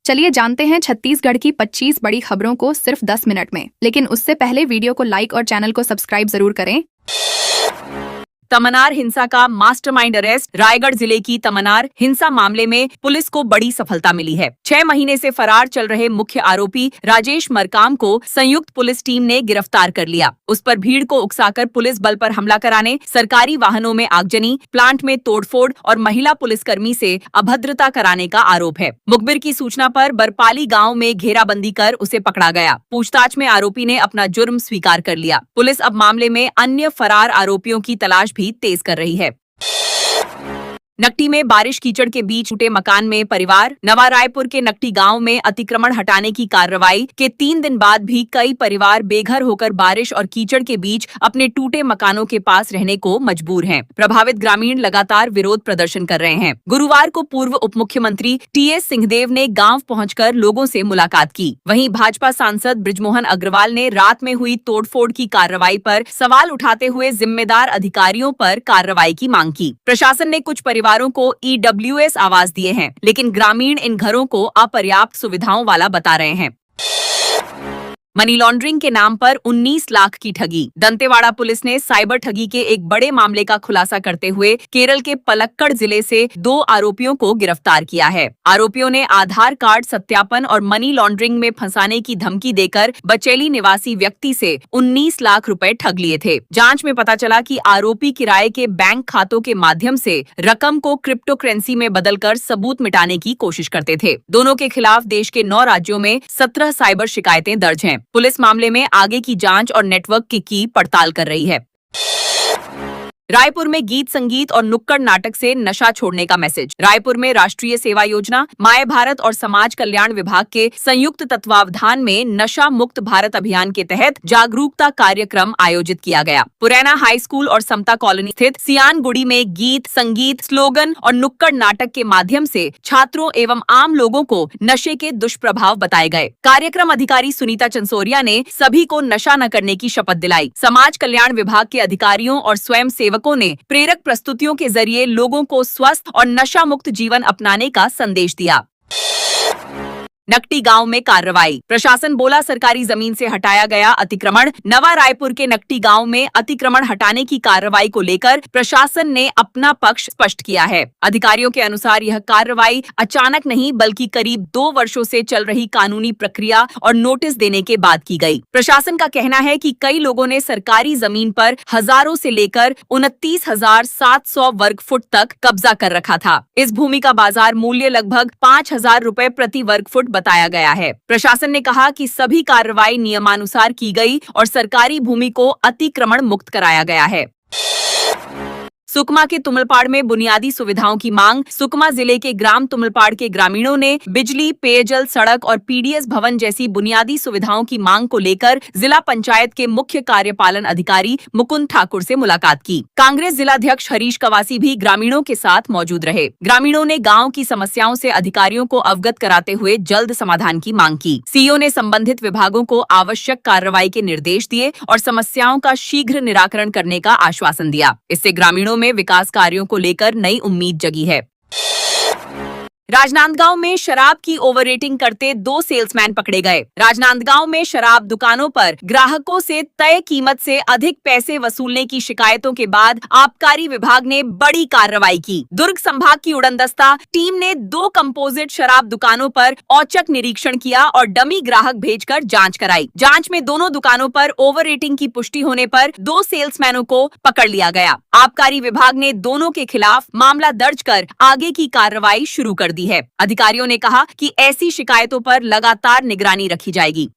चलिए जानते हैं छत्तीसगढ़ की 25 बड़ी खबरों को सिर्फ 10 मिनट में। लेकिन उससे पहले वीडियो को लाइक और चैनल को सब्सक्राइब जरूर करें। तमनार हिंसा का मास्टरमाइंड अरेस्ट। रायगढ़ जिले की तमनार हिंसा मामले में पुलिस को बड़ी सफलता मिली है। 6 महीने से फरार चल रहे मुख्य आरोपी राजेश मरकाम को संयुक्त पुलिस टीम ने गिरफ्तार कर लिया। उस पर भीड़ को उकसाकर पुलिस बल पर हमला कराने, सरकारी वाहनों में आगजनी, प्लांट में तोड़फोड़ और महिला पुलिसकर्मी से अभद्रता कराने का आरोप है। मुखबिर की सूचना पर बरपाली गाँव में घेराबंदी कर उसे पकड़ा गया। पूछताछ में आरोपी ने अपना जुर्म स्वीकार कर लिया। पुलिस अब मामले में अन्य फरार आरोपियों की तलाश भी तेज कर रही है। नकटी में बारिश कीचड़ के बीच टूटे मकान में परिवार। नवा रायपुर के नकटी गांव में अतिक्रमण हटाने की कार्रवाई के 3 दिन बाद भी कई परिवार बेघर होकर बारिश और कीचड़ के बीच अपने टूटे मकानों के पास रहने को मजबूर हैं। प्रभावित ग्रामीण लगातार विरोध प्रदर्शन कर रहे हैं। गुरुवार को पूर्व उप मुख्यमंत्री टीएस सिंहदेव ने गाँव पहुंचकर लोगों से मुलाकात की। वहीं भाजपा सांसद बृजमोहन अग्रवाल ने रात में हुई तोड़फोड़ की कार्रवाई पर सवाल उठाते हुए जिम्मेदार अधिकारियों पर कार्रवाई की मांग की। प्रशासन ने कुछ परिवारों को ईडब्ल्यूएस आवास दिए हैं, लेकिन ग्रामीण इन घरों को अपर्याप्त सुविधाओं वाला बता रहे हैं। मनी लॉन्ड्रिंग के नाम पर 19 लाख की ठगी। दंतेवाड़ा पुलिस ने साइबर ठगी के एक बड़े मामले का खुलासा करते हुए केरल के पलक्कड़ जिले से 2 आरोपियों को गिरफ्तार किया है। आरोपियों ने आधार कार्ड सत्यापन और मनी लॉन्ड्रिंग में फंसाने की धमकी देकर बचेली निवासी व्यक्ति से 19 लाख रुपए ठग लिए थे। जांच में पता चला कि आरोपी किराए के बैंक खातों के माध्यम से रकम को क्रिप्टो करेंसी में बदलकर सबूत मिटाने की कोशिश करते थे। दोनों के खिलाफ देश के 9 राज्यों में 17 साइबर शिकायतें दर्ज हैं। पुलिस मामले में आगे की जांच और नेटवर्क की पड़ताल कर रही है। रायपुर में गीत संगीत और नुक्कड़ नाटक से नशा छोड़ने का मैसेज। रायपुर में राष्ट्रीय सेवा योजना, माय भारत और समाज कल्याण विभाग के संयुक्त तत्वावधान में नशा मुक्त भारत अभियान के तहत जागरूकता कार्यक्रम आयोजित किया गया। पुरैना हाई स्कूल और समता कॉलोनी स्थित सियानगुड़ी में गीत, संगीत, स्लोगन और नुक्कड़ नाटक के माध्यम से छात्रों एवं आम लोगों को नशे के दुष्प्रभाव बताए गए। कार्यक्रम अधिकारी सुनीता चंसोरिया ने सभी को नशा न करने की शपथ दिलाई। समाज कल्याण विभाग के अधिकारियों और स्वयं सेवकों ने प्रेरक प्रस्तुतियों के जरिए लोगों को स्वस्थ और नशा मुक्त जीवन अपनाने का संदेश दिया। नकटी गांव में कार्रवाई। प्रशासन बोला सरकारी जमीन से हटाया गया अतिक्रमण। नवा रायपुर के नकटी गांव में अतिक्रमण हटाने की कार्रवाई को लेकर प्रशासन ने अपना पक्ष स्पष्ट किया है। अधिकारियों के अनुसार यह कार्रवाई अचानक नहीं बल्कि करीब 2 वर्षों से चल रही कानूनी प्रक्रिया और नोटिस देने के बाद की गई। प्रशासन का कहना है कि कई लोगों ने सरकारी जमीन पर हजारों से लेकर 29,700 वर्ग फुट तक कब्जा कर रखा था। इस भूमि का बाजार मूल्य लगभग 5,000 रुपए प्रति वर्ग फुट बताया गया है। प्रशासन ने कहा कि सभी कार्रवाई नियमानुसार की गई और सरकारी भूमि को अतिक्रमण मुक्त कराया गया है। सुकमा के तुमलपाड़ में बुनियादी सुविधाओं की मांग। सुकमा जिले के ग्राम तुमलपाड़ के ग्रामीणों ने बिजली, पेयजल, सड़क और पीडीएस भवन जैसी बुनियादी सुविधाओं की मांग को लेकर जिला पंचायत के मुख्य कार्यपालन अधिकारी मुकुंद ठाकुर से मुलाकात की। कांग्रेस जिलाध्यक्ष हरीश कवासी भी ग्रामीणों के साथ मौजूद रहे। ग्रामीणों ने गाँव की समस्याओं से अधिकारियों को अवगत कराते हुए जल्द समाधान की मांग की। सीईओ ने संबंधित विभागों को आवश्यक कार्रवाई के निर्देश दिए और समस्याओं का शीघ्र निराकरण करने का आश्वासन दिया। इससे ग्रामीणों में विकास कार्यों को लेकर नई उम्मीद जगी है। राजनांदगांव में शराब की ओवर रेटिंग करते 2 सेल्समैन पकड़े गए। राजनांदगांव में शराब दुकानों पर ग्राहकों से तय कीमत से अधिक पैसे वसूलने की शिकायतों के बाद आबकारी विभाग ने बड़ी कार्रवाई की। दुर्ग संभाग की उड़नदस्ता टीम ने 2 कंपोजिट शराब दुकानों पर औचक निरीक्षण किया और डमी ग्राहक भेजकर जांच कराई। जांच में दोनों दुकानों पर ओवर रेटिंग की पुष्टि होने पर 2 सेल्समैनों को पकड़ लिया गया। आबकारी विभाग ने दोनों के खिलाफ मामला दर्ज कर आगे की कार्रवाई शुरू कर दी है। अधिकारियों ने कहा कि ऐसी शिकायतों पर लगातार निगरानी रखी जाएगी।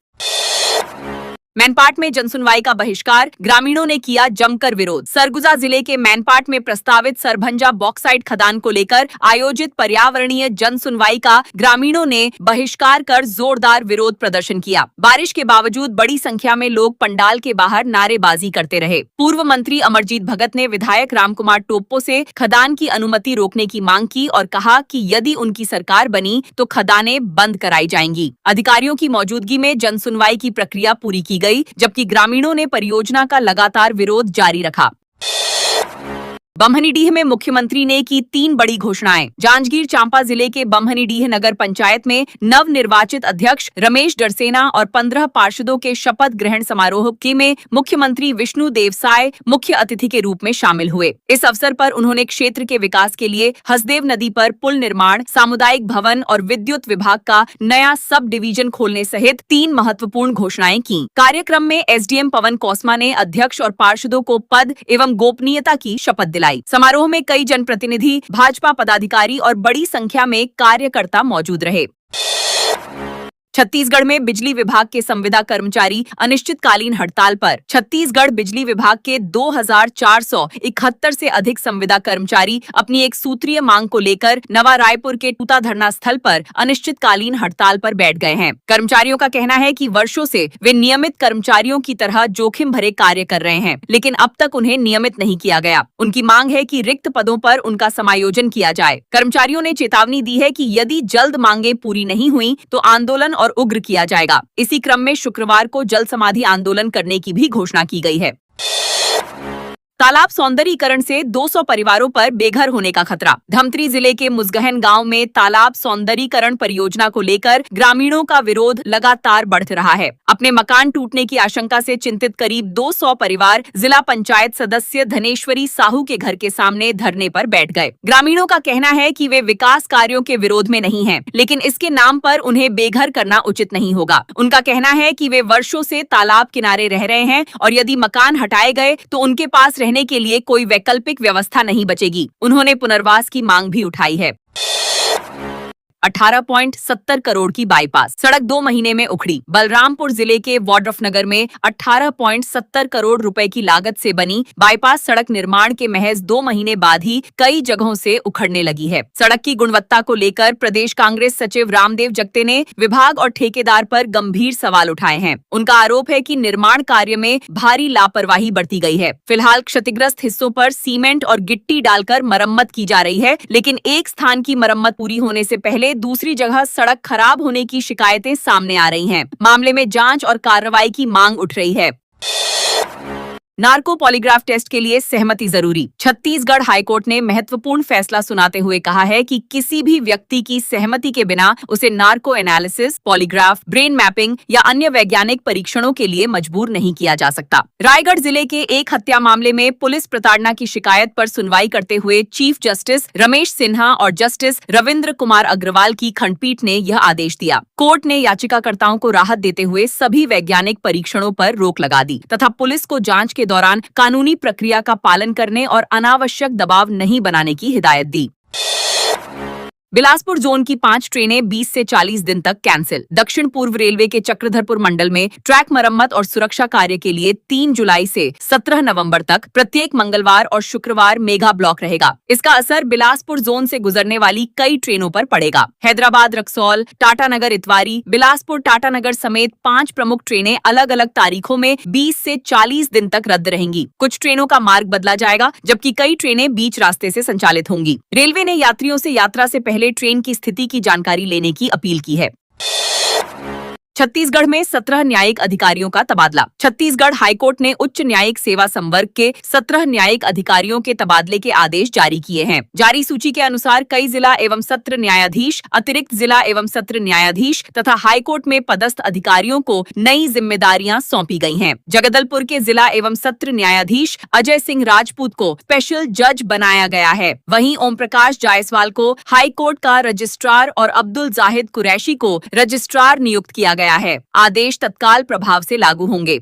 मैनपाट में जनसुनवाई का बहिष्कार। ग्रामीणों ने किया जमकर विरोध। सरगुजा जिले के मैनपाट में प्रस्तावित सरभंजा बॉक्साइट खदान को लेकर आयोजित पर्यावरणीय जनसुनवाई का ग्रामीणों ने बहिष्कार कर जोरदार विरोध प्रदर्शन किया। बारिश के बावजूद बड़ी संख्या में लोग पंडाल के बाहर नारेबाजी करते रहे। पूर्व मंत्री अमरजीत भगत ने विधायक रामकुमार टोप्पो से खदान की अनुमति रोकने की मांग की और कहा कि यदि उनकी सरकार बनी तो खदानें बंद कराई जाएंगी। अधिकारियों की मौजूदगी में जनसुनवाई की प्रक्रिया पूरी की गई, जबकि ग्रामीणों ने परियोजना का लगातार विरोध जारी रखा। बम्हनीडीह में मुख्यमंत्री ने की 3 बड़ी घोषणाएं। जांजगीर चांपा जिले के बम्हनीडीह नगर पंचायत में नव निर्वाचित अध्यक्ष रमेश डरसेना और 15 पार्षदों के शपथ ग्रहण समारोह के में मुख्यमंत्री विष्णु देवसाय मुख्य अतिथि के रूप में शामिल हुए। इस अवसर पर उन्होंने क्षेत्र के विकास के लिए हसदेव नदी पर पुल निर्माण, सामुदायिक भवन और विद्युत विभाग का नया सब डिवीजन खोलने सहित 3 महत्वपूर्ण घोषणाएं की। कार्यक्रम में एसडीएम पवन कोसमा ने अध्यक्ष और पार्षदों को पद एवं गोपनीयता की शपथ दिलाई। समारोह में कई जनप्रतिनिधि, भाजपा पदाधिकारी और बड़ी संख्या में कार्यकर्ता मौजूद रहे। छत्तीसगढ़ में बिजली विभाग के संविदा कर्मचारी अनिश्चितकालीन हड़ताल पर। छत्तीसगढ़ बिजली विभाग के 2471 से अधिक संविदा कर्मचारी अपनी एक सूत्रीय मांग को लेकर नवा रायपुर के टूटा धरना स्थल पर अनिश्चितकालीन हड़ताल पर बैठ गए हैं। कर्मचारियों का कहना है कि वर्षों से वे नियमित कर्मचारियों की तरह जोखिम भरे कार्य कर रहे हैं, लेकिन अब तक उन्हें नियमित नहीं किया गया। उनकी मांग है कि रिक्त पदों पर उनका समायोजन किया जाए। कर्मचारियों ने चेतावनी दी है कि यदि जल्द मांगे पूरी नहीं हुई तो आंदोलन और उग्र किया जाएगा। इसी क्रम में शुक्रवार को जल समाधि आंदोलन करने की भी घोषणा की गई है। तालाब सौंदर्यीकरण से 200 परिवारों पर बेघर होने का खतरा। धमतरी जिले के मुसगहन गांव में तालाब सौंदर्यीकरण परियोजना को लेकर ग्रामीणों का विरोध लगातार बढ़ रहा है। अपने मकान टूटने की आशंका से चिंतित करीब 200 परिवार जिला पंचायत सदस्य धनेश्वरी साहू के घर के सामने धरने पर बैठ गए। ग्रामीणों का कहना है कि वे विकास कार्यों के विरोध में नहीं हैं, लेकिन इसके नाम पर उन्हें बेघर करना उचित नहीं होगा। उनका कहना है कि वे वर्षों से तालाब किनारे रह रहे हैं और यदि मकान हटाए गए तो उनके पास रहने के लिए कोई वैकल्पिक व्यवस्था नहीं बचेगी। उन्होंने पुनर्वास की मांग भी उठाई है। 18.70 करोड़ की बाईपास सड़क 2 महीने में उखड़ी। बलरामपुर जिले के वाड्रफनगर में 18.70 करोड़ रुपए की लागत से बनी बाईपास सड़क निर्माण के महज 2 महीने बाद ही कई जगहों से उखड़ने लगी है। सड़क की गुणवत्ता को लेकर प्रदेश कांग्रेस सचिव रामदेव जगते ने विभाग और ठेकेदार पर गंभीर सवाल उठाए हैं। उनका आरोप है कि निर्माण कार्य में भारी लापरवाही बरती गई है। फिलहाल क्षतिग्रस्त हिस्सों पर सीमेंट और गिट्टी डालकर मरम्मत की जा रही है, लेकिन एक स्थान की मरम्मत पूरी होने से पहले दूसरी जगह सड़क खराब होने की शिकायतें सामने आ रही हैं। मामले में जांच और कार्रवाई की मांग उठ रही है। नार्को पॉलीग्राफ टेस्ट के लिए सहमति जरूरी। छत्तीसगढ़ हाईकोर्ट ने महत्वपूर्ण फैसला सुनाते हुए कहा है कि किसी भी व्यक्ति की सहमति के बिना उसे narco analysis, polygraph, brain mapping या अन्य वैज्ञानिक परीक्षणों के लिए मजबूर नहीं किया जा सकता। रायगढ़ जिले के एक हत्या मामले में पुलिस प्रताड़ना की शिकायत पर सुनवाई करते हुए चीफ जस्टिस रमेश सिन्हा और जस्टिस रविंद्र कुमार अग्रवाल की खंडपीठ ने यह आदेश दिया। कोर्ट ने याचिकाकर्ताओं को राहत देते हुए सभी वैज्ञानिक परीक्षणों पर रोक लगा दी तथा पुलिस को जांच के दौरान कानूनी प्रक्रिया का पालन करने और अनावश्यक दबाव नहीं बनाने की हिदायत दी। बिलासपुर जोन की 5 ट्रेनें 20 से 40 दिन तक कैंसिल। दक्षिण पूर्व रेलवे के चक्रधरपुर मंडल में ट्रैक मरम्मत और सुरक्षा कार्य के लिए 3 जुलाई से 17 नवंबर तक प्रत्येक मंगलवार और शुक्रवार मेगा ब्लॉक रहेगा। इसका असर बिलासपुर जोन से गुजरने वाली कई ट्रेनों पर पड़ेगा। हैदराबाद रक्सौल, टाटानगर इतवारी, बिलासपुर टाटानगर समेत 5 प्रमुख ट्रेनें अलग अलग तारीखों में 20 से 40 दिन तक रद्द रहेंगी। कुछ ट्रेनों का मार्ग बदला जाएगा, जबकि कई ट्रेनें बीच रास्ते से संचालित होंगी। रेलवे ने यात्रियों से यात्रा से पहले ट्रेन की स्थिति की जानकारी लेने की अपील की है। छत्तीसगढ़ में 17 न्यायिक अधिकारियों का तबादला। छत्तीसगढ़ हाईकोर्ट ने उच्च न्यायिक सेवा संवर्ग के 17 न्यायिक अधिकारियों के तबादले के आदेश जारी किए हैं। जारी सूची के अनुसार कई जिला एवं सत्र न्यायाधीश, अतिरिक्त जिला एवं सत्र न्यायाधीश तथा हाईकोर्ट में पदस्थ अधिकारियों को नई जिम्मेदारियां सौंपी गई हैं। जगदलपुर के जिला एवं सत्र न्यायाधीश अजय सिंह राजपूत को स्पेशल जज बनाया गया है। वहीं ओम प्रकाश जायसवाल को हाईकोर्ट का रजिस्ट्रार और अब्दुल जाहिद कुरैशी को रजिस्ट्रार नियुक्त किया गया है। आदेश तत्काल प्रभाव से लागू होंगे।